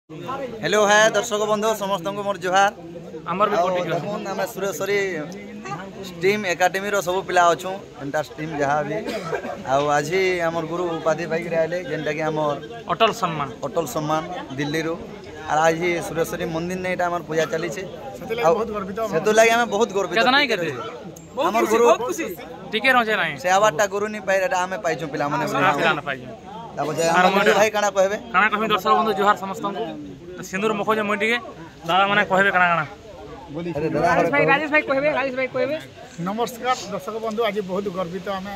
hello है दर्शक बंधु समस्त को मोर जुहार आम सुरेश्वरी स्टीम एकाडेमी रो सब पिला अच्छू एंटा स्टीम जहाँ भी आज आम गुरु उपाधि पाइक आए जेनटा कि आम अटल सम्मान दिल्ली रू और आज सुरेश्वरी मंदिर ने आम पूजा चली से लगे आम बहुत गर्वित आम गुरु से आवार्डटा गुरु नहीं पाई आम पाइचु पिला भाई काना कहबे दर्शक बंधु जुहार समस्त सिंदूर मुखोज मुई दादा माने कहबे काना राजेश भाई कहबे नमस्कार दर्शक बंधु आज बहुत गर्वित आम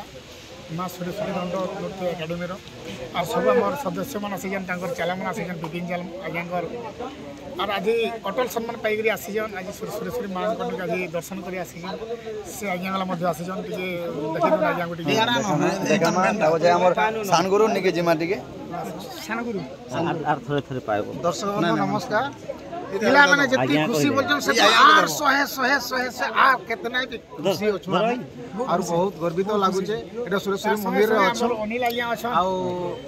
माँ सुरेश्वरी दंड नृत्य एकाडेमी और सब आम सदस्य मान आसीजन चेला मन आसीजन विपिन चाल आज्ञा और आज अटल सम्मान पाइक आसीजन आज सुरेश्वरी माँ आज दर्शन कर आसीजन से आज्ञा आसीजन टे सानगुरु निके जिमा टिके सानगुरु दर्शक बंधु नमस्कार पिला माने जति खुशी बोलछन से आर 100 आर केतना भी खुशी अछि और बहुत गर्वित लागु छे एटा सुरेश्वरी मंदिर रे अछि अनिल आज्ञा अछि आ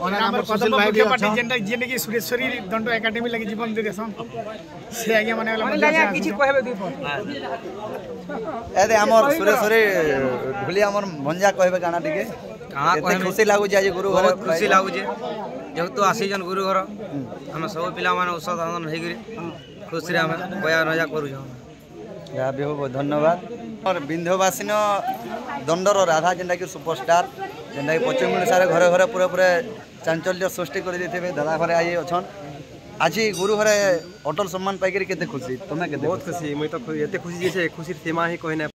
ओना हमर सुशील भाई भी अछि जेंटा जेने की सुरेश्वरी दंड एकेडमी लागि जीवन दे देसन से आज्ञा माने वाला किछि कहबे दुई एदे हमर सुरेश्वरी ढुली हमर भंजा कहबे गाना टिके केते खुशी लागु जे आज गुरु घर खुशी लागु जे जेतु आसीजन गुरु घर हम सब पिला माने औषध आनंद हे गिरी खुशी आम बया नजा करूँ जहाँ भी हो धन्यवाद और विंध्यवासिन दंडर राधा जेनटा कि सुपरस्टार जेनटा कि पश्चिम ओडिशा घरे घरे पूरा पूरा चांचल्य सृष्टि कर दादा घरे आई अच्छन आज गुरु घरे अटल सम्मान पाइक केते खुशी तुम्हें केते बहुत खुशी मुई तो एते खुशी जे खुशी सीमा ही कहना